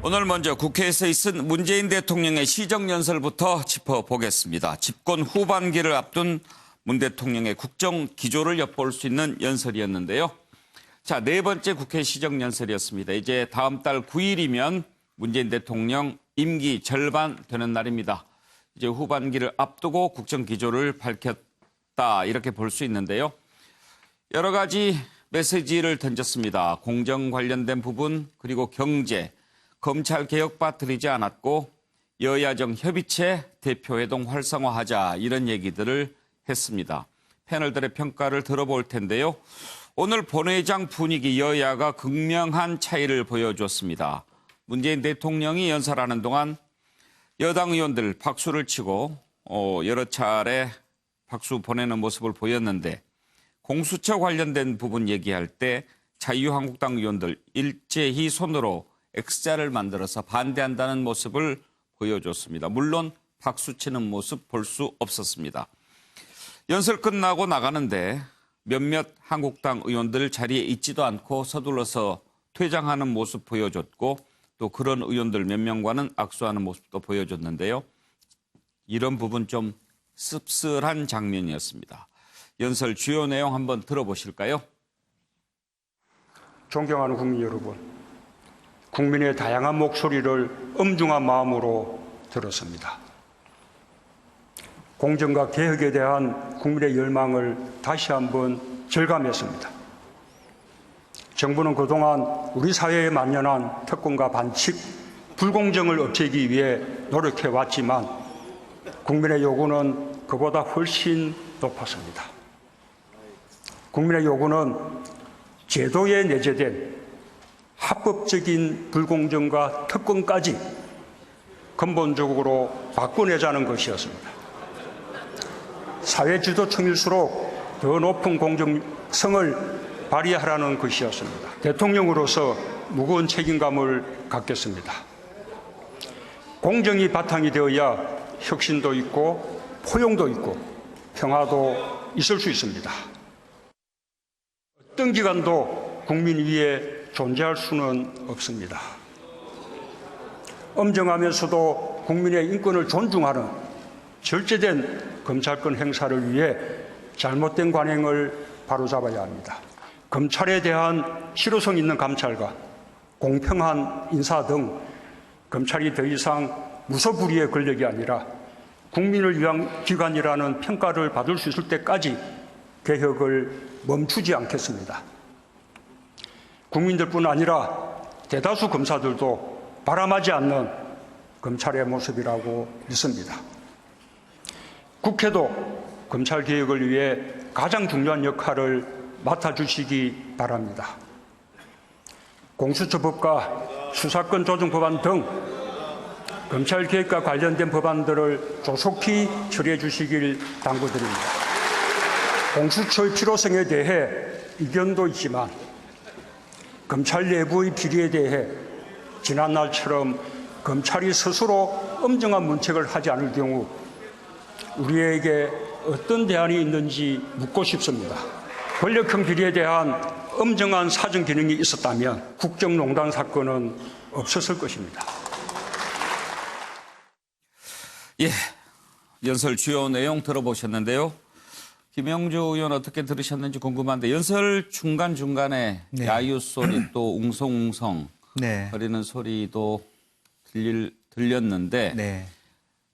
오늘 먼저 국회에서 있은 문재인 대통령의 시정연설부터 짚어보겠습니다. 집권 후반기를 앞둔 문 대통령의 국정 기조를 엿볼 수 있는 연설이었는데요. 자, 네 번째 국회 시정연설이었습니다. 이제 다음 달 9일이면 문재인 대통령 임기 절반 되는 날입니다. 이제 후반기를 앞두고 국정 기조를 밝혔다 이렇게 볼 수 있는데요. 여러 가지 메시지를 던졌습니다. 공정 관련된 부분 그리고 경제, 검찰 개혁 빠뜨리지 않았고 여야정 협의체 대표회동 활성화하자 이런 얘기들을 했습니다. 패널들의 평가를 들어볼 텐데요. 오늘 본회의장 분위기 여야가 극명한 차이를 보여줬습니다. 문재인 대통령이 연설하는 동안 여당 의원들 박수를 치고 여러 차례 박수 보내는 모습을 보였는데 공수처 관련된 부분 얘기할 때 자유한국당 의원들 일제히 손으로 X자를 만들어서 반대한다는 모습을 보여줬습니다. 물론 박수치는 모습 볼 수 없었습니다. 연설 끝나고 나가는데 몇몇 한국당 의원들 자리에 있지도 않고 서둘러서 퇴장하는 모습 보여줬고 또 그런 의원들 몇 명과는 악수하는 모습도 보여줬는데요. 이런 부분 좀 씁쓸한 장면이었습니다. 연설 주요 내용 한번 들어보실까요? 존경하는 국민 여러분, 국민의 다양한 목소리를 엄중한 마음으로 들었습니다. 공정과 개혁에 대한 국민의 열망을 다시 한번 절감했습니다. 정부는 그동안 우리 사회에 만연한 특권과 반칙, 불공정을 없애기 위해 노력해왔지만 국민의 요구는 그보다 훨씬 높았습니다. 국민의 요구는 제도에 내재된 합법적인 불공정과 특권까지 근본적으로 바꿔내자는 것이었습니다. 사회 지도층일수록 더 높은 공정성을 발휘하라는 것이었습니다. 대통령으로서 무거운 책임감을 갖겠습니다. 공정이 바탕이 되어야 혁신도 있고 포용도 있고 평화도 있을 수 있습니다. 어떤 기관도 국민 위에 존재할 수는 없습니다. 엄정하면서도 국민의 인권을 존중하는 절제된 검찰권 행사를 위해 잘못된 관행을 바로잡아야 합니다. 검찰에 대한 실효성 있는 감찰과 공평한 인사 등 검찰이 더 이상 무소불위의 권력이 아니라 국민을 위한 기관이라는 평가를 받을 수 있을 때까지 개혁을 멈추지 않겠습니다. 국민들뿐 아니라 대다수 검사들도 바람하지 않는 검찰의 모습이라고 믿습니다. 국회도 검찰 개혁을 위해 가장 중요한 역할을 맡아주시기 바랍니다. 공수처법과 수사권 조정 법안 등 검찰 개혁과 관련된 법안들을 조속히 처리해 주시길 당부드립니다. 공수처의 필요성에 대해 이견도 있지만 검찰 내부의 비리에 대해 지난날처럼 검찰이 스스로 엄정한 문책을 하지 않을 경우 우리에게 어떤 대안이 있는지 묻고 싶습니다. 권력형 비리에 대한 엄정한 사정 기능이 있었다면 국정농단 사건은 없었을 것입니다. 예, 연설 주요 내용 들어보셨는데요. 김영주 의원 어떻게 들으셨는지 궁금한데 연설 중간중간에 네. 야유 소리 또 웅성웅성 네. 거리는 소리도 들렸는데 네.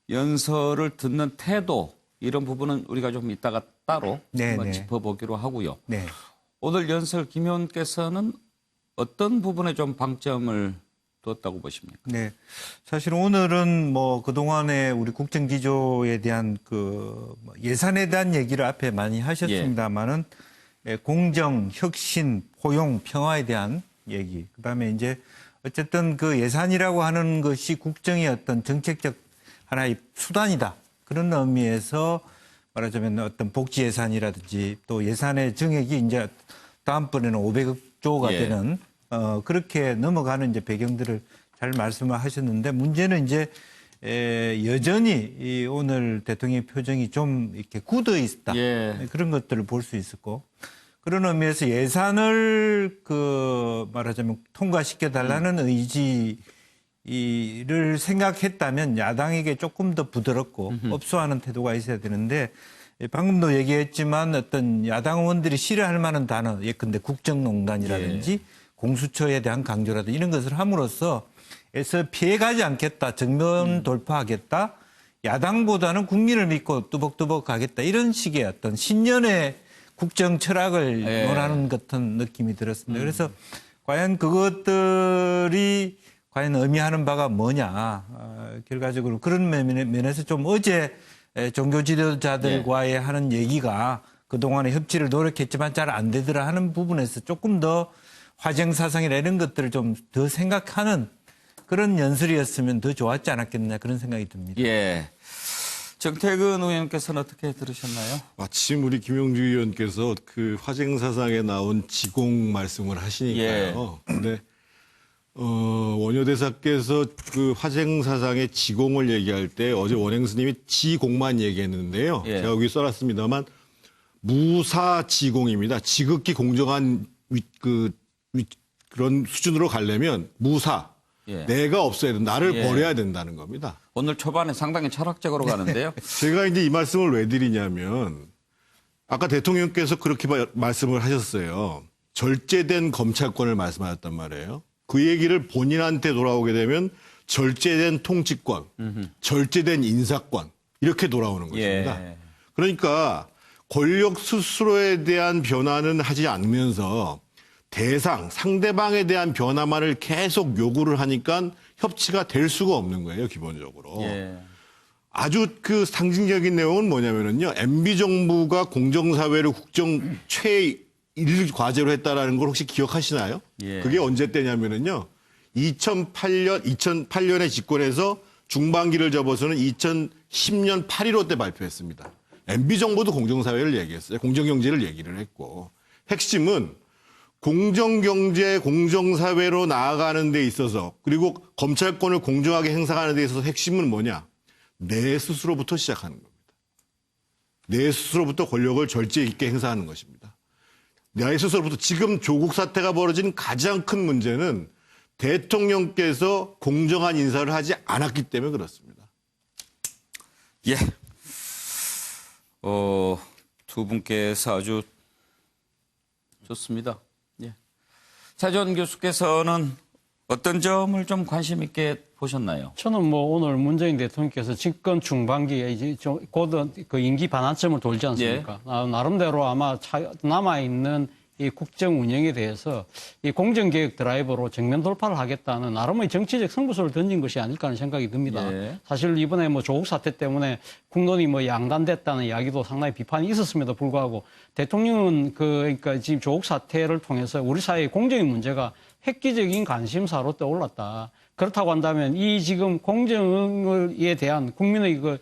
연설을 듣는 태도 이런 부분은 우리가 좀 이따가 따로 네, 한번 네. 짚어보기로 하고요. 네. 오늘 연설 김 의원께서는 어떤 부분에 좀 방점을 두었다고 보십니까? 네. 사실 오늘은 뭐 그동안에 우리 국정 기조에 대한 그 예산에 대한 얘기를 앞에 많이 하셨습니다만은 예. 공정, 혁신, 포용, 평화에 대한 얘기. 그다음에 이제 어쨌든 그 예산이라고 하는 것이 국정의 어떤 정책적 하나의 수단이다. 그런 의미에서 말하자면 어떤 복지 예산이라든지 또 예산의 정액이 이제 다음번에는 500억 조가 예. 되는 그렇게 넘어가는 이제 배경들을 잘 말씀을 하셨는데 문제는 이제 여전히 이 오늘 대통령의 표정이 좀 이렇게 굳어 있다. 예. 그런 것들을 볼 수 있었고 그런 의미에서 예산을 그 말하자면 통과시켜 달라는 의지 이를 생각했다면 야당에게 조금 더 부드럽고 업소하는 태도가 있어야 되는데 방금도 얘기했지만 어떤 야당 의원들이 싫어할 만한 단어 예컨대 국정농단이라든지 공수처에 대한 강조라든지 이런 것을 함으로써 에서 피해가지 않겠다. 정면 돌파하겠다. 야당보다는 국민을 믿고 뚜벅뚜벅 가겠다. 이런 식의 어떤 신년의 국정 철학을 논하는 같은 느낌이 들었습니다. 그래서 과연 그것들이 과연 의미하는 바가 뭐냐. 결과적으로 그런 면에서 좀 어제 종교 지도자들과의 하는 얘기가 그동안에 협치를 노력했지만 잘 안 되더라 하는 부분에서 조금 더 화정사상이나 이런 것들을 좀 더 생각하는 그런 연설이었으면 더 좋았지 않았겠느냐 그런 생각이 듭니다. 예. 정태근 의원께서는 어떻게 들으셨나요? 마침 우리 김용주 의원께서 그 화쟁사상에 나온 지공 말씀을 하시니까요. 근데 원효대사께서 그 화쟁사상의 지공을 얘기할 때 어제 원행 스님이 지공만 얘기했는데요. 제가 여기 써놨습니다만 무사지공입니다. 지극히 공정한 그런 수준으로 가려면 무사. 내가 없어야 된다. 나를 버려야 된다는 겁니다. 오늘 초반에 상당히 철학적으로 가는데요. 제가 이제 이 말씀을 왜 드리냐면 아까 대통령께서 그렇게 말씀을 하셨어요. 절제된 검찰권을 말씀하셨단 말이에요. 그 얘기를 본인한테 돌아오게 되면 절제된 통치권, 절제된 인사권 이렇게 돌아오는 것입니다. 그러니까 권력 스스로에 대한 변화는 하지 않으면서 상대방에 대한 변화만을 계속 요구를 하니까 협치가 될 수가 없는 거예요, 기본적으로. 아주 그 상징적인 내용은 뭐냐면요. MB 정부가 공정사회를 국정 최일 과제로 했다라는 걸 혹시 기억하시나요? 그게 언제 때냐면요. 2008년에 집권해서 중반기를 접어서는 2010년 8.15 때 발표했습니다. MB 정부도 공정사회를 얘기했어요. 공정경제를 얘기를 했고. 핵심은 공정경제, 공정사회로 나아가는 데 있어서 그리고 검찰권을 공정하게 행사하는 데 있어서 핵심은 뭐냐? 내 스스로부터 시작하는 겁니다. 내 스스로부터 권력을 절제 있게 행사하는 것입니다. 내 스스로부터 지금 조국 사태가 벌어진 가장 큰 문제는 대통령께서 공정한 인사를 하지 않았기 때문에 그렇습니다. 예. 두 분께서 아주 좋습니다. 차전 교수께서는 어떤 점을 좀 관심 있게 보셨나요? 저는 뭐 오늘 문재인 대통령께서 집권 중반기에 이제 곧 그 임기 반환점을 돌지 않습니까? 나름대로 아마 남아있는 이 국정 운영에 대해서 이 공정개혁 드라이버로 정면 돌파를 하겠다는 나름의 정치적 승부수를 던진 것이 아닐까 하는 생각이 듭니다. 사실 이번에 뭐 조국 사태 때문에 국론이 뭐 양단됐다는 이야기도 상당히 비판이 있었음에도 불구하고 대통령은 그러니까 지금 조국 사태를 통해서 우리 사회의 공정의 문제가 획기적인 관심사로 떠올랐다. 그렇다고 한다면 이 지금 공정에 대한 국민의 그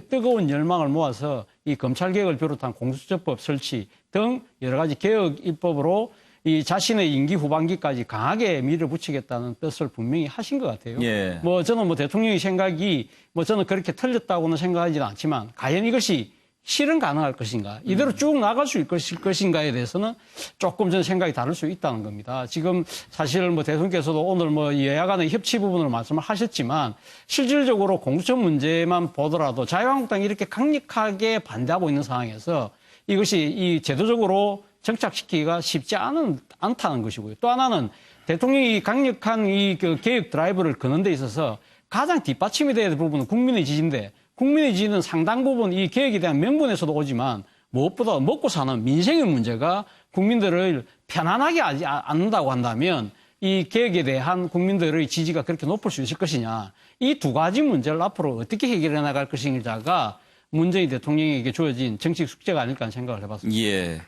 뜨거운 열망을 모아서 이 검찰개혁을 비롯한 공수처법 설치 등 여러 가지 개혁 입법으로 이 자신의 임기 후반기까지 강하게 밀어붙이겠다는 뜻을 분명히 하신 것 같아요. 뭐 저는 뭐 대통령의 생각이 뭐 저는 그렇게 틀렸다고는 생각하지는 않지만 과연 이것이 실현 가능할 것인가, 이대로 쭉 나갈 수 있을 것인가에 대해서는 조금 저는 생각이 다를 수 있다는 겁니다. 지금 사실 뭐 대통령께서도 오늘 뭐 여야 간의 협치 부분을 말씀을 하셨지만 실질적으로 공수처 문제만 보더라도 자유한국당이 이렇게 강력하게 반대하고 있는 상황에서 이것이 이 제도적으로 정착시키기가 쉽지 않다는 것이고요. 또 하나는 대통령이 강력한 이 그 개혁 드라이브를 거는 데 있어서 가장 뒷받침이 돼야 될 부분은 국민의 지지인데, 국민의 지지는 상당 부분 이 개혁에 대한 명분에서도 오지만 무엇보다 먹고 사는 민생의 문제가 국민들을 편안하게 하지 않는다고 한다면 이 개혁에 대한 국민들의 지지가 그렇게 높을 수 있을 것이냐. 이 두 가지 문제를 앞으로 어떻게 해결해 나갈 것인가가 문재인 대통령에게 주어진 정책 숙제가 아닐까 하는 생각을 해봤습니다.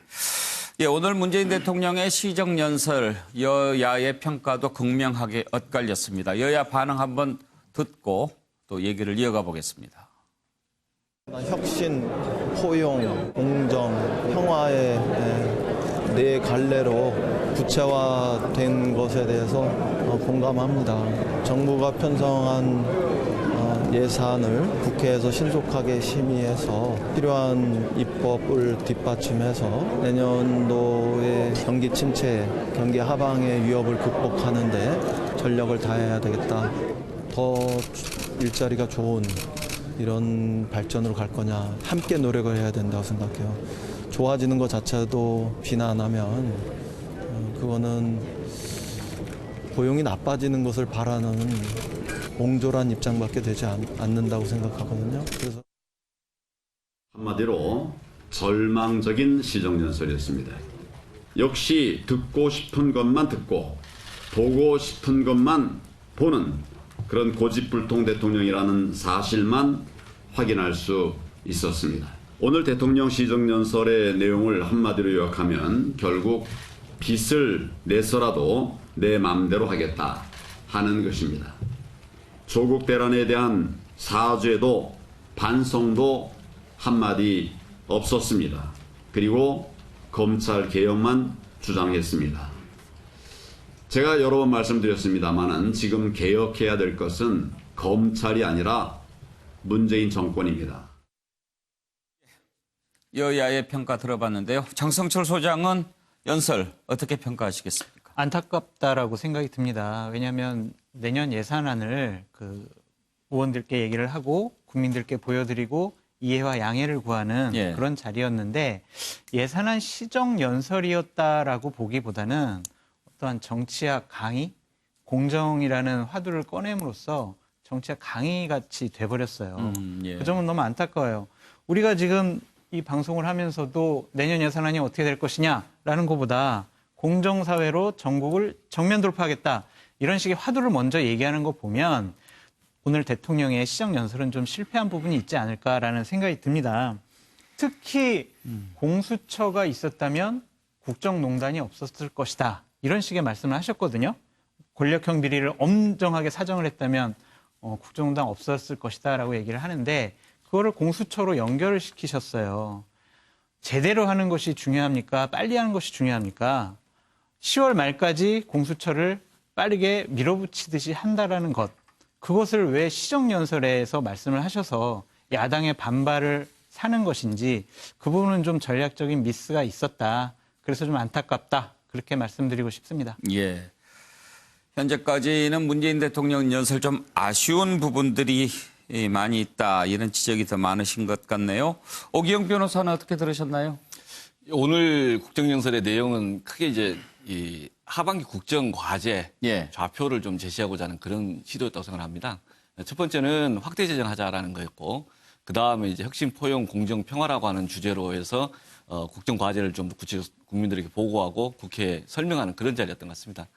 오늘 문재인 대통령의 시정연설, 여야의 평가도 극명하게 엇갈렸습니다. 여야 반응 한번 듣고 또 얘기를 이어가 보겠습니다. 혁신, 포용, 공정, 평화의 네 갈래로 구체화된 것에 대해서 공감합니다. 정부가 편성한 예산을 국회에서 신속하게 심의해서 필요한 입법을 뒷받침해서 내년도의 경기 침체, 경기 하방의 위협을 극복하는 데 전력을 다해야 되겠다. 더 일자리가 좋은 이런 발전으로 갈 거냐. 함께 노력을 해야 된다고 생각해요. 좋아지는 것 자체도 비난하면 그거는 고용이 나빠지는 것을 바라는 옹졸한 입장밖에 되지 않는다고 생각하거든요. 그래서 한마디로 절망적인 시정연설이었습니다. 역시 듣고 싶은 것만 듣고 보고 싶은 것만 보는 그런 고집불통 대통령이라는 사실만 확인할 수 있었습니다. 오늘 대통령 시정연설의 내용을 한마디로 요약하면 결국 빚을 내서라도 내 마음대로 하겠다 하는 것입니다. 조국 대란에 대한 사죄도 반성도 한마디 없었습니다. 그리고 검찰 개혁만 주장했습니다. 제가 여러 번 말씀드렸습니다마는 지금 개혁해야 될 것은 검찰이 아니라 문재인 정권입니다. 여야의 평가 들어봤는데요. 장성철 소장은 연설 어떻게 평가하시겠습니까? 안타깝다라고 생각이 듭니다. 왜냐하면 내년 예산안을 의원들께 얘기를 하고 국민들께 보여드리고 이해와 양해를 구하는 그런 자리였는데 예산안 시정연설이었다라고 보기보다는 어떠한 정치학 강의, 공정이라는 화두를 꺼냄으로써 정치학 강의같이 돼버렸어요. 그 점은 너무 안타까워요. 우리가 지금 이 방송을 하면서도 내년 예산안이 어떻게 될 것이냐라는 것보다 공정사회로 전국을 정면 돌파하겠다. 이런 식의 화두를 먼저 얘기하는 거 보면 오늘 대통령의 시정연설은 좀 실패한 부분이 있지 않을까라는 생각이 듭니다. 특히 공수처가 있었다면 국정농단이 없었을 것이다. 이런 식의 말씀을 하셨거든요. 권력형 비리를 엄정하게 사정을 했다면 국정농단 없었을 것이다라고 얘기를 하는데 그거를 공수처로 연결을 시키셨어요. 제대로 하는 것이 중요합니까? 빨리 하는 것이 중요합니까? 10월 말까지 공수처를 빠르게 밀어붙이듯이 한다라는 것. 그것을 왜 시정연설에서 말씀을 하셔서 야당의 반발을 사는 것인지 그 부분은 좀 전략적인 미스가 있었다. 그래서 좀 안타깝다. 그렇게 말씀드리고 싶습니다. 예. 현재까지는 문재인 대통령 연설 좀 아쉬운 부분들이 많이 있다. 이런 지적이 더 많으신 것 같네요. 오기영 변호사는 어떻게 들으셨나요? 오늘 국정연설의 내용은 크게 이제 이 하반기 국정 과제 좌표를 좀 제시하고자 하는 그런 시도였다고 생각합니다. 첫 번째는 확대 재정하자라는 거였고, 그 다음에 이제 혁신, 포용, 공정, 평화라고 하는 주제로 해서 국정 과제를 좀 구체적으로 국민들에게 보고하고 국회에 설명하는 그런 자리였던 것 같습니다.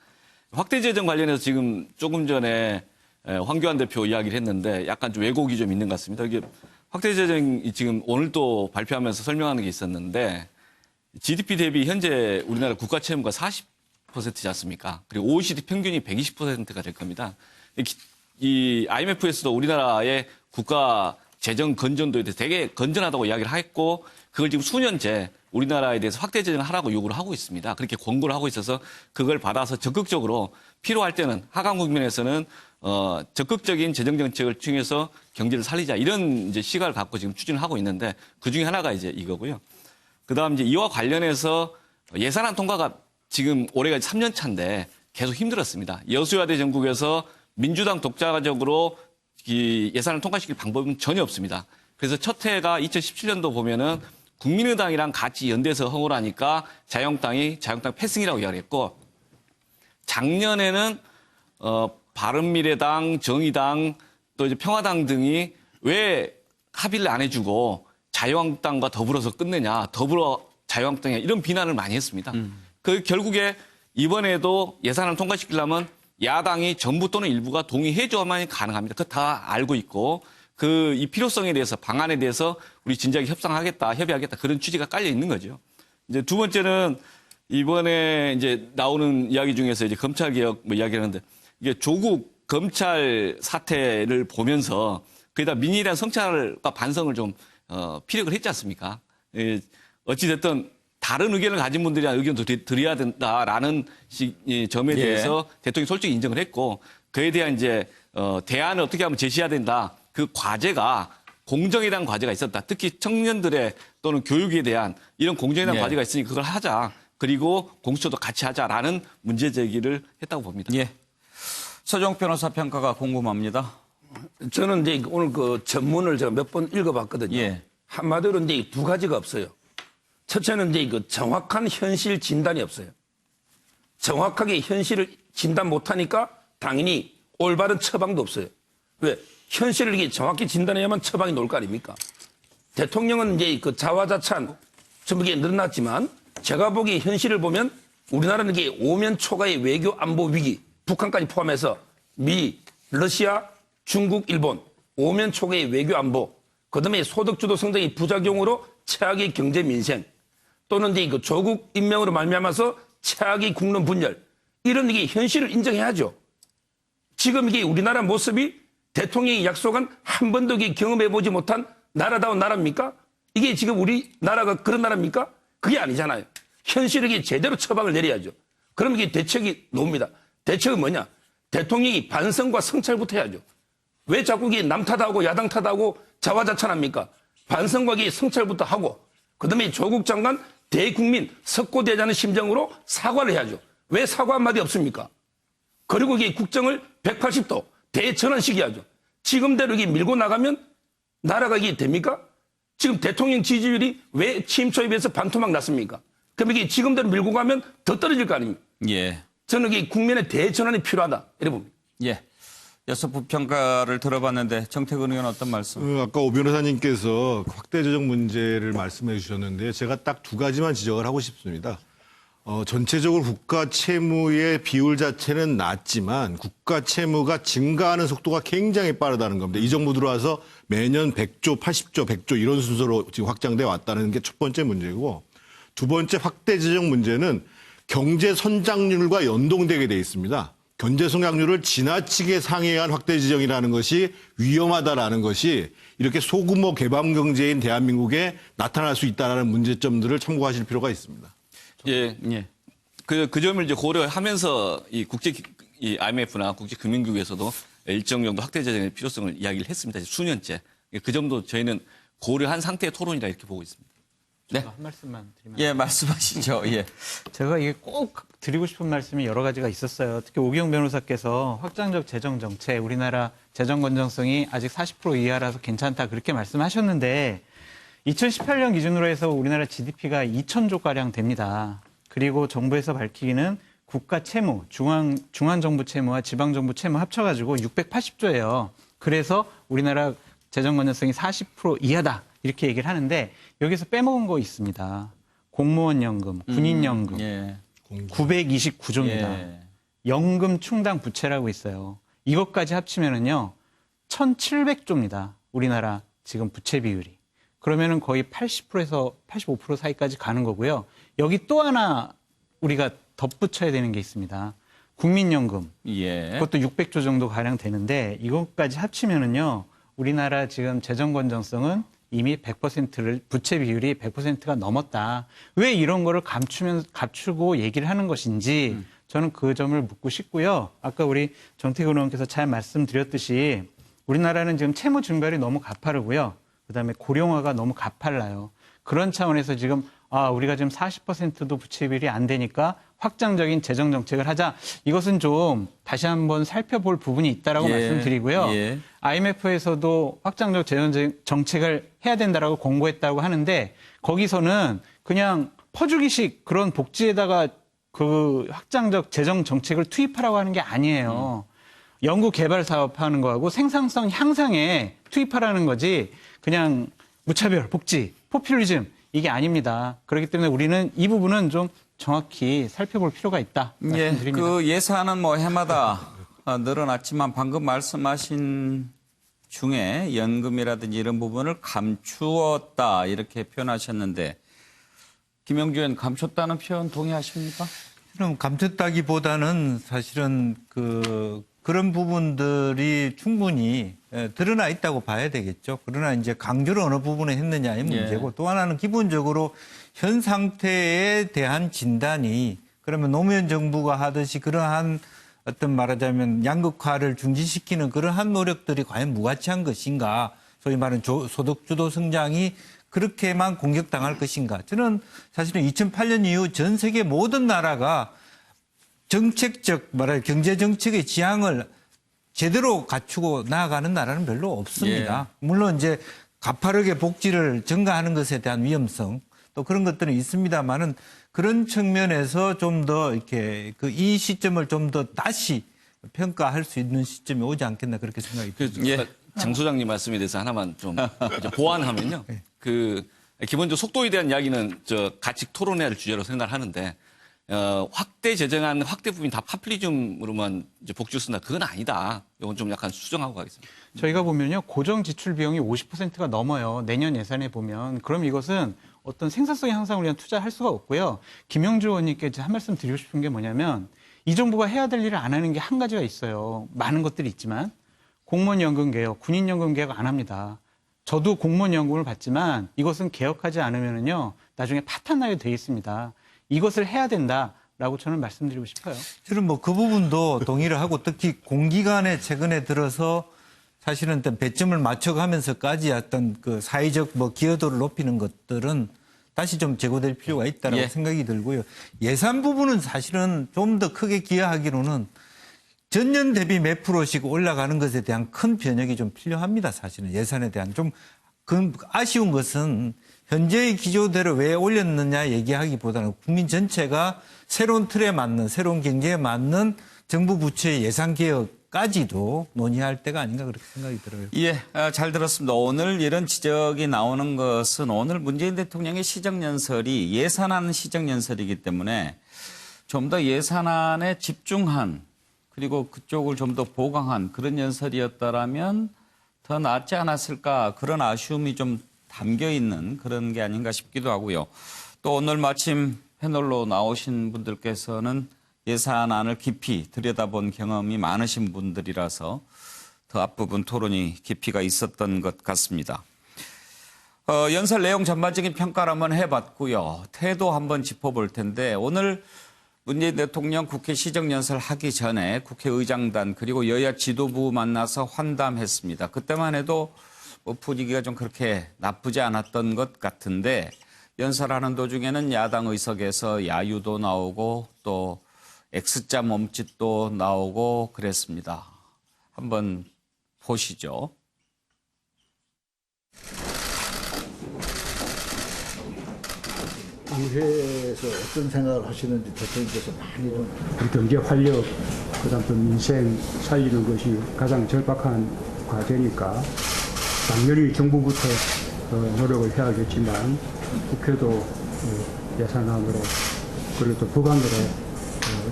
확대 재정 관련해서 지금 조금 전에 황교안 대표 이야기를 했는데 약간 좀 왜곡이 좀 있는 것 같습니다. 이게 확대 재정이 지금 오늘 또 발표하면서 설명하는 게 있었는데 GDP 대비 현재 우리나라 국가 채무가 40%지 않습니까? 그리고 OECD 평균이 120%가 될 겁니다. 이 IMF에서도 우리나라의 국가 재정 건전도에 대해서 되게 건전하다고 이야기를 했고 그걸 지금 수년째 우리나라에 대해서 확대 재정을 하라고 요구를 하고 있습니다. 그렇게 권고를 하고 있어서 그걸 받아서 적극적으로 필요할 때는 하강 국면에서는 적극적인 재정 정책을 통해서 경제를 살리자 이런 이제 시각을 갖고 지금 추진을 하고 있는데 그 중에 하나가 이제 이거고요. 그다음 이제 이와 관련해서 예산안 통과가 지금 올해가 3년 차인데 계속 힘들었습니다. 여수야대 전국에서 민주당 독자적으로 이 예산을 통과시킬 방법은 전혀 없습니다. 그래서 첫 해가 2017년도 보면은 국민의당이랑 같이 연대해서 허용을 하니까 자유한국당 패승이라고 이야기했고 작년에는 바른미래당, 정의당 또 이제 평화당 등이 왜 합의를 안 해주고 자유한국당과 더불어서 끝내냐, 더불어 자유한국당이냐 이런 비난을 많이 했습니다. 그 결국에 이번에도 예산을 통과시키려면 야당이 전부 또는 일부가 동의해줘야만 가능합니다. 그거 다 알고 있고 이 필요성에 대해서 방안에 대해서 우리 진작에 협의하겠다 그런 취지가 깔려 있는 거죠. 이제 두 번째는 이번에 이제 나오는 이야기 중에서 이제 검찰 개혁 이야기하는데 이게 조국 검찰 사태를 보면서 거기다 민의에 대한 성찰과 반성을 좀 피력을 했지 않습니까? 어찌됐든 다른 의견을 가진 분들이 의견도 드려야 된다라는 점에 대해서 대통령이 솔직히 인정을 했고 그에 대한 이제 대안을 어떻게 하면 제시해야 된다. 그 과제가 공정에 대한 과제가 있었다. 특히 청년들의 또는 교육에 대한 이런 공정에 대한 과제가 있으니 그걸 하자. 그리고 공수처도 같이 하자라는 문제 제기를 했다고 봅니다. 예. 서종 변호사 평가가 궁금합니다. 저는 이제 오늘 그 전문을 제가 몇 번 읽어봤거든요. 예. 한마디로 이제 두 가지가 없어요. 첫째는 이제 그 정확한 현실 진단이 없어요. 정확하게 현실을 진단 못하니까 당연히 올바른 처방도 없어요. 왜? 현실을 이게 정확히 진단해야만 처방이 나올 거 아닙니까? 대통령은 이제 그 자화자찬 전부 이게 늘어났지만 제가 보기에 현실을 보면 우리나라는 이게 오면 초과의 외교 안보 위기, 북한까지 포함해서 미, 러시아, 중국, 일본 오면 초과의 외교 안보, 그다음에 소득주도 성장의 부작용으로 최악의 경제 민생, 또는 이제 그 조국 임명으로 말미암아서 최악의 국론 분열, 이런 이게 현실을 인정해야죠. 지금 이게 우리나라 모습이 대통령이 약속한 한 번도 경험해보지 못한 나라다운 나라입니까? 이게 지금 우리나라가 그런 나라입니까? 그게 아니잖아요. 현실에게 제대로 처방을 내려야죠. 그럼 이게 대책이 나옵니다. 대책은 뭐냐? 대통령이 반성과 성찰부터 해야죠. 왜 자꾸 이게 남 탓하고 야당 탓하고 자화자찬합니까? 반성과 성찰부터 하고, 그 다음에 조국 장관 대국민 석고대자는 심정으로 사과를 해야죠. 왜 사과 한마디 없습니까? 그리고 이게 국정을 180도 대전환시켜야죠. 지금대로 이게 밀고 나가면 나라가 이게 됩니까? 지금 대통령 지지율이 왜 취임 초에 비해서 반토막 났습니까? 그럼 이게 지금대로 밀고 가면 더 떨어질 거 아닙니까? 예. 저는 이게 국민의 대전환이 필요하다, 이래 봅니다. 예. 여섯 부평가를 들어봤는데 정태근 의원 어떤 말씀? 아까 오 변호사님께서 확대 재정 문제를 말씀해 주셨는데 제가 딱 두 가지만 지적을 하고 싶습니다. 전체적으로 국가 채무의 비율 자체는 낮지만 국가 채무가 증가하는 속도가 굉장히 빠르다는 겁니다. 이 정부 들어와서 매년 100조, 80조, 100조 이런 순서로 지금 확장돼 왔다는 게 첫 번째 문제고, 두 번째 확대 재정 문제는 경제 성장률과 연동되게 돼 있습니다. 경제 성장률을 지나치게 상회한 확대 재정이라는 것이 위험하다라는 것이 이렇게 소규모 개방 경제인 대한민국에 나타날 수 있다는 문제점들을 참고하실 필요가 있습니다. 예. 예. 그 점을 이제 고려하면서 이 IMF나 국제금융기구에서도 일정 정도 확대 재정의 필요성을 이야기를 했습니다. 수년째. 그 점도 저희는 고려한 상태의 토론이라 이렇게 보고 있습니다. 네. 한 말씀만 드리면. 예, 말씀하시죠. 예. 제가 이게 꼭 드리고 싶은 말씀이 여러 가지가 있었어요. 특히 오기영 변호사께서 확장적 재정 정책, 우리나라 재정 건전성이 아직 40% 이하라서 괜찮다 그렇게 말씀하셨는데 2018년 기준으로 해서 우리나라 GDP가 2,000조가량 됩니다. 그리고 정부에서 밝히기는 국가 채무, 중앙정부 채무와 지방정부 채무 합쳐가지고 680조예요. 그래서 우리나라 재정 건전성이 40% 이하다 이렇게 얘기를 하는데 여기서 빼먹은 거 있습니다. 공무원 연금, 군인 연금, 예. 929조입니다. 예. 연금 충당 부채라고 있어요. 이것까지 합치면은요, 1,700조입니다. 우리나라 지금 부채 비율이. 그러면은 거의 80%에서 85% 사이까지 가는 거고요. 여기 또 하나 우리가 덧붙여야 되는 게 있습니다. 국민연금. 예. 그것도 600조 정도 가량 되는데 이것까지 합치면은요, 우리나라 지금 재정 건전성은 이미 100%를 부채 비율이 100%가 넘었다. 왜 이런 거를 감추고 얘기를 하는 것인지 저는 그 점을 묻고 싶고요. 아까 우리 정태근 의원께서 잘 말씀드렸듯이 우리나라는 지금 채무 증발이 너무 가파르고요. 그다음에 고령화가 너무 가팔라요. 그런 차원에서 지금 우리가 지금 40%도 부채 비율이 안 되니까 확장적인 재정 정책을 하자. 이것은 좀 다시 한번 살펴볼 부분이 있다라고 말씀드리고요. 예. IMF에서도 확장적 재정 정책을 해야 된다라고 권고했다고 하는데 거기서는 그냥 퍼주기식 그런 복지에다가 그 확장적 재정 정책을 투입하라고 하는 게 아니에요. 연구 개발 사업 하는 거하고 생산성 향상에 투입하라는 거지 그냥 무차별 복지, 포퓰리즘 이게 아닙니다. 그렇기 때문에 우리는 이 부분은 좀 정확히 살펴볼 필요가 있다 말씀드립니다. 그 예산은 뭐 해마다 늘어났지만 방금 말씀하신 중에 연금이라든지 이런 부분을 감추었다 이렇게 표현하셨는데 김영주 의원 감췄다는 표현 동의하십니까? 그럼 감췄다기보다는 사실은 그런 부분들이 충분히 드러나 있다고 봐야 되겠죠. 그러나 이제 강조를 어느 부분에 했느냐의 문제고 또 하나는 기본적으로 현 상태에 대한 진단이 그러면 노무현 정부가 하듯이 그러한 어떤 말하자면 양극화를 중지시키는 그러한 노력들이 과연 무가치한 것인가? 소위 말하는 소득주도 성장이 그렇게만 공격당할 것인가? 저는 사실은 2008년 이후 전 세계 모든 나라가 정책적 경제 정책의 지향을 제대로 갖추고 나아가는 나라는 별로 없습니다. 물론 이제 가파르게 복지를 증가하는 것에 대한 위험성 또 그런 것들은 있습니다만은 그런 측면에서 좀 더 이렇게 이 시점을 좀 더 다시 평가할 수 있는 시점이 오지 않겠나 그렇게 생각이 듭니다. 장 소장님 말씀에 대해서 하나만 좀 이제 보완하면요. 기본적으로 속도에 대한 이야기는 같이 토론해야 할 주제로 생각을 하는데 확대 제정한 확대 부분 다 파퓰리즘으로만 이제 복지를 쓴다. 그건 아니다. 이건 좀 약간 수정하고 가겠습니다. 저희가 보면요. 고정 지출 비용이 50%가 넘어요. 내년 예산에 보면. 그럼 이것은 어떤 생산성 향상을 위한 투자할 수가 없고요. 김영주 의원님께 한 말씀 드리고 싶은 게 뭐냐면 이 정부가 해야 될 일을 안 하는 게 한 가지가 있어요. 많은 것들이 있지만 공무원 연금 개혁, 군인 연금 개혁 안 합니다. 저도 공무원 연금을 받지만 이것은 개혁하지 않으면요. 나중에 파탄나게 돼 있습니다. 이것을 해야 된다라고 저는 말씀드리고 싶어요. 저는 뭐 그 부분도 동의를 하고 특히 공기관에 최근에 들어서 사실은 어떤 배점을 맞춰가면서까지 어떤 그 사회적 기여도를 높이는 것들은 다시 좀 제고될 필요가 있다고 생각이 들고요. 예산 부분은 사실은 좀 더 크게 기여하기로는 전년 대비 몇 프로씩 올라가는 것에 대한 큰 변혁이 좀 필요합니다. 사실은 예산에 대한 좀 아쉬운 것은 현재의 기조대로 왜 올렸느냐 얘기하기보다는 국민 전체가 새로운 틀에 맞는 새로운 경제에 맞는 정부 부처의 예산 개혁까지도 논의할 때가 아닌가 그렇게 생각이 들어요. 예, 잘 들었습니다. 오늘 이런 지적이 나오는 것은 오늘 문재인 대통령의 시정연설이 예산안 시정연설이기 때문에 좀 더 예산안에 집중한 그리고 그쪽을 좀 더 보강한 그런 연설이었다라면 더 낫지 않았을까 그런 아쉬움이 좀 담겨 있는 그런 게 아닌가 싶기도 하고요. 또 오늘 마침 패널로 나오신 분들께서는 예산안을 깊이 들여다본 경험이 많으신 분들이라서 더 앞부분 토론이 깊이가 있었던 것 같습니다. 연설 내용 전반적인 평가를 한번 해봤고요. 태도 한번 짚어볼 텐데 오늘 문재인 대통령 국회 시정연설 하기 전에 국회의장단 그리고 여야 지도부 만나서 환담했습니다. 그때만 해도 분위기가 좀 그렇게 나쁘지 않았던 것 같은데 연설하는 도중에는 야당 의석에서 야유도 나오고 또 X자 몸짓도 나오고 그랬습니다. 한번 보시죠. 의회에서 어떤 생각을 하시는지 대통령께서 많이 좀 우리 경제 활력, 그다음 또 민생 살리는 것이 가장 절박한 과제니까 당연히 정부부터 노력을 해야겠지만 국회도 예산안으로 그리고 또 법안으로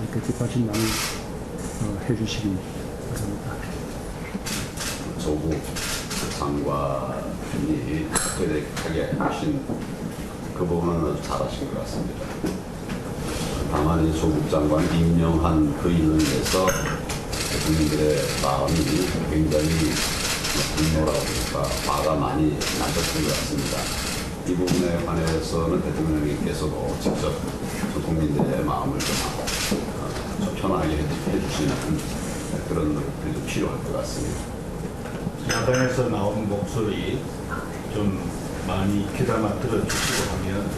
이렇게 뒷받침 많이 해주시기 바랍니다. 조국 장관이 특별하게 하신 그 부분은 잘하신 것 같습니다. 다만 이 조국 장관 임명한 그 일로 인해서 국민들의 마음이 굉장히 분노라고 할까 화가 많이 나셨던 것 같습니다. 이 부분에 관해서는 대통령님께서도 직접 국민들의 마음을 좀 편하게 해주시는 그런 노력들이 좀 필요할 것 같습니다. 야당에서 나온 목소리 좀 많이 귀담아 들어주시고 하면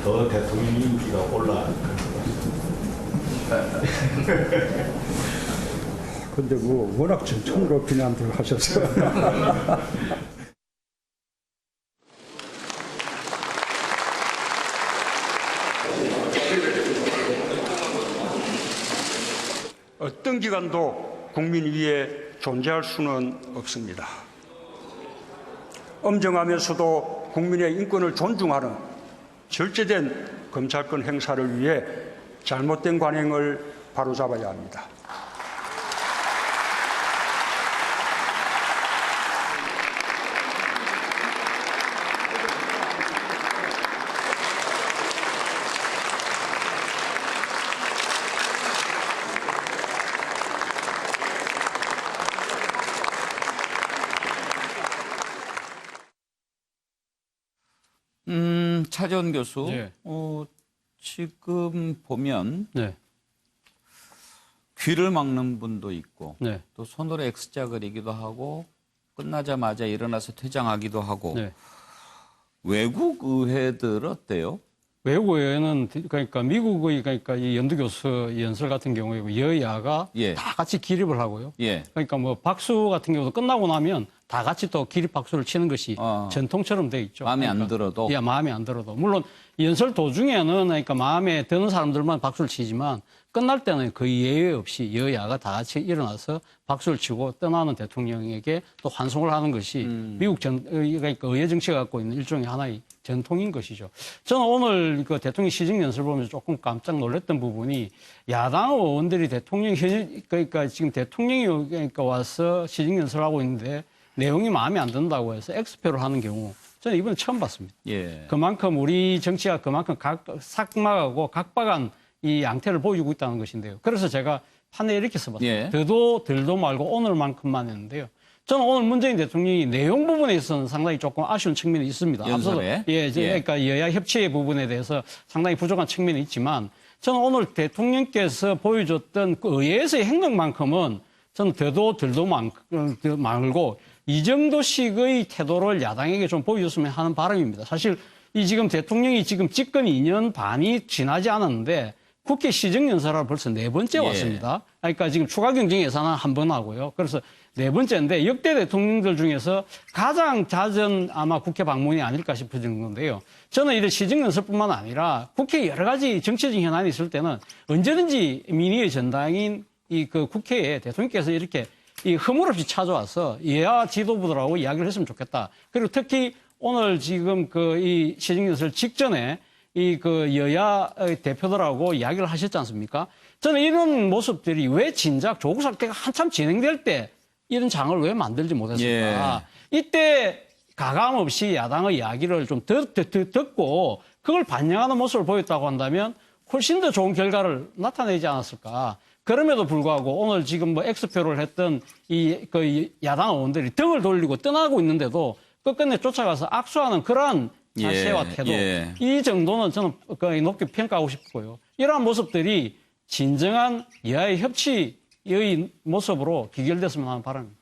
더 대통령 인기가 올라갈 것 같습니다. 근데 워낙 정청으로 비난들 하셔서. 어떤 기관도 국민 위에 존재할 수는 없습니다. 엄정하면서도 국민의 인권을 존중하는 절제된 검찰권 행사를 위해 잘못된 관행을 바로잡아야 합니다. 차재원 교수, 네. 지금 보면 네. 귀를 막는 분도 있고 네. 또 손으로 X자 그리기도 하고 끝나자마자 일어나서 퇴장하기도 하고 네. 외국 의회들 어때요? 외국 의회는 그러니까 미국의 그러니까 이 연두교수 연설 같은 경우에 여야가 예. 다 같이 기립을 하고요. 예. 그러니까 뭐 박수 같은 경우도 끝나고 나면 다 같이 또 기립 박수를 치는 것이 전통처럼 돼 있죠. 마음에 안 그러니까, 들어도? 예, 마음에 안 들어도. 물론 연설 도중에는 그러니까 마음에 드는 사람들만 박수를 치지만 끝날 때는 거의 예외 없이 여야가 다 같이 일어나서 박수를 치고 떠나는 대통령에게 또 환송을 하는 것이 미국 그러니까 의회 정치가 갖고 있는 일종의 하나의 전통인 것이죠. 저는 오늘 그 대통령 시정 연설 보면서 조금 깜짝 놀랐던 부분이 야당 의원들이 대통령 그러니까 지금 대통령이 그러니까 와서 시정 연설을 하고 있는데 내용이 마음에 안 든다고 해서 엑스표를 하는 경우 저는 이번에 처음 봤습니다. 예. 그만큼 우리 정치가 그만큼 삭막하고 각박한 이 양태를 보여주고 있다는 것인데요. 그래서 제가 판에 이렇게 써봤어요. 예. 더도 덜도 말고 오늘만큼만 했는데요. 저는 오늘 문재인 대통령이 내용 부분에 있어서는 상당히 조금 아쉬운 측면이 있습니다. 연설에? 앞서도 그러니까 여야 협치의 부분에 대해서 상당히 부족한 측면이 있지만 저는 오늘 대통령께서 보여줬던 그 의회에서의 행동만큼은 저는 더도 덜도 말고 이 정도씩의 태도를 야당에게 좀 보여줬으면 하는 바람입니다. 사실 이 지금 대통령이 지금 집권 2년 반이 지나지 않았는데 국회 시정연설을 벌써 4번째 왔습니다. 그러니까 지금 추가 경정 예산은 1번 하고요. 그래서 4번째인데 역대 대통령들 중에서 가장 잦은 아마 국회 방문이 아닐까 싶을 정도인데요. 저는 이런 시정연설뿐만 아니라 국회 여러 가지 정치적 현안이 있을 때는 언제든지 민의의 전당인 이 그 국회에 대통령께서 이렇게 이 허물없이 찾아와서 여야 지도부들하고 이야기를 했으면 좋겠다. 그리고 특히 오늘 지금 그 이 시정연설 직전에 이 그 여야 대표들하고 이야기를 하셨지 않습니까? 저는 이런 모습들이 왜 진작 조국 사태가 한참 진행될 때 이런 장을 왜 만들지 못했을까? 예. 이때 가감 없이 야당의 이야기를 좀 듣고 그걸 반영하는 모습을 보였다고 한다면 훨씬 더 좋은 결과를 나타내지 않았을까? 그럼에도 불구하고 오늘 지금 뭐 X표를 했던 이 그 야당 의원들이 등을 돌리고 떠나고 있는데도 끝끝내 쫓아가서 악수하는 그러한 자세와 태도 이 정도는 저는 거의 높게 평가하고 싶고요. 이러한 모습들이 진정한 여야의 협치의 모습으로 귀결됐으면 하는 바람입니다.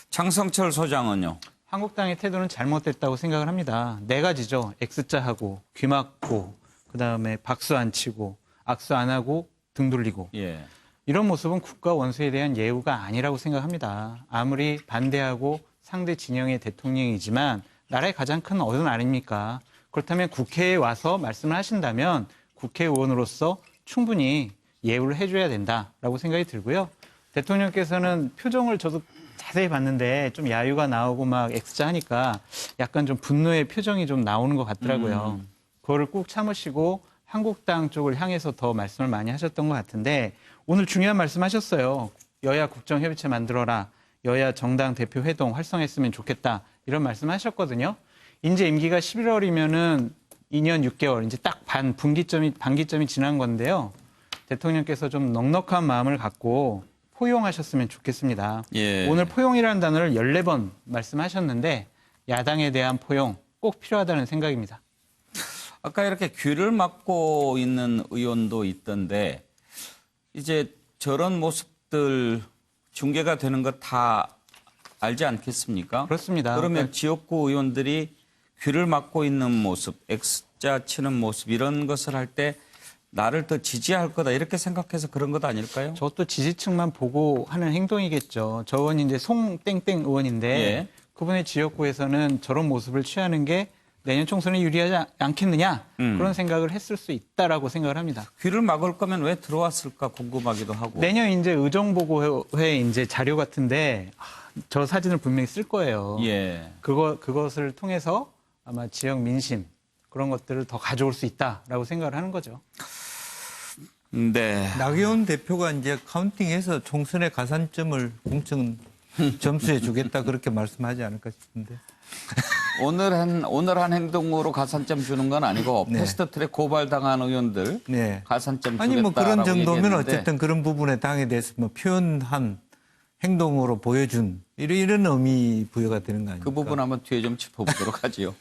장성철 소장은요? 한국당의 태도는 잘못됐다고 생각을 합니다. 4가지죠. X자하고 귀 막고 그다음에 박수 안 치고 악수 안 하고 등 돌리고 이런 모습은 국가 원수에 대한 예우가 아니라고 생각합니다. 아무리 반대하고 상대 진영의 대통령이지만 나라의 가장 큰 어른 아닙니까? 그렇다면 국회에 와서 말씀을 하신다면 국회의원으로서 충분히 예우를 해줘야 된다라고 생각이 들고요. 대통령께서는 표정을 저도 자세히 봤는데 좀 야유가 나오고 막 X자 하니까 약간 좀 분노의 표정이 좀 나오는 것 같더라고요. 그거를 꾹 참으시고 한국당 쪽을 향해서 더 말씀을 많이 하셨던 것 같은데 오늘 중요한 말씀 하셨어요. 여야 국정협의체 만들어라. 여야 정당 대표 회동 활성했으면 좋겠다. 이런 말씀 하셨거든요. 이제 임기가 11월이면은 2년 6개월, 이제 딱 반기점이 지난 건데요. 대통령께서 좀 넉넉한 마음을 갖고 포용하셨으면 좋겠습니다. 오늘 포용이라는 단어를 14번 말씀하셨는데 야당에 대한 포용 꼭 필요하다는 생각입니다. 아까 이렇게 귀를 막고 있는 의원도 있던데 이제 저런 모습들 중계가 되는 거 다 알지 않겠습니까? 그렇습니다. 그러면 지역구 의원들이 귀를 막고 있는 모습, X자 치는 모습 이런 것을 할 때 나를 더 지지할 거다 이렇게 생각해서 그런 것 아닐까요? 저것도 지지층만 보고 하는 행동이겠죠. 저 의원이 이제 송땡땡 의원인데 그분의 지역구에서는 저런 모습을 취하는 게 내년 총선에 유리하지 않겠느냐 그런 생각을 했을 수 있다라고 생각을 합니다. 귀를 막을 거면 왜 들어왔을까 궁금하기도 하고. 내년 이제 의정보고회 이제 자료 같은데 저 사진을 분명히 쓸 거예요. 그것을 통해서 아마 지역 민심 그런 것들을 더 가져올 수 있다라고 생각을 하는 거죠. 네. 나경원 대표가 이제 카운팅해서 총선의 가산점을 공천 점수해 주겠다 그렇게 말씀하지 않을까 싶은데. 오늘 한 행동으로 가산점 주는 건 아니고 패스트트랙 고발당한 의원들 가산점 주겠다라고 아니 뭐 그런 정도면 얘기했는데. 어쨌든 그런 부분에 당에 대해서 뭐 표현한 행동으로 보여준 이런 의미 부여가 되는 거 아닙니까? 그 부분 한번 뒤에 좀 짚어보도록 하지요.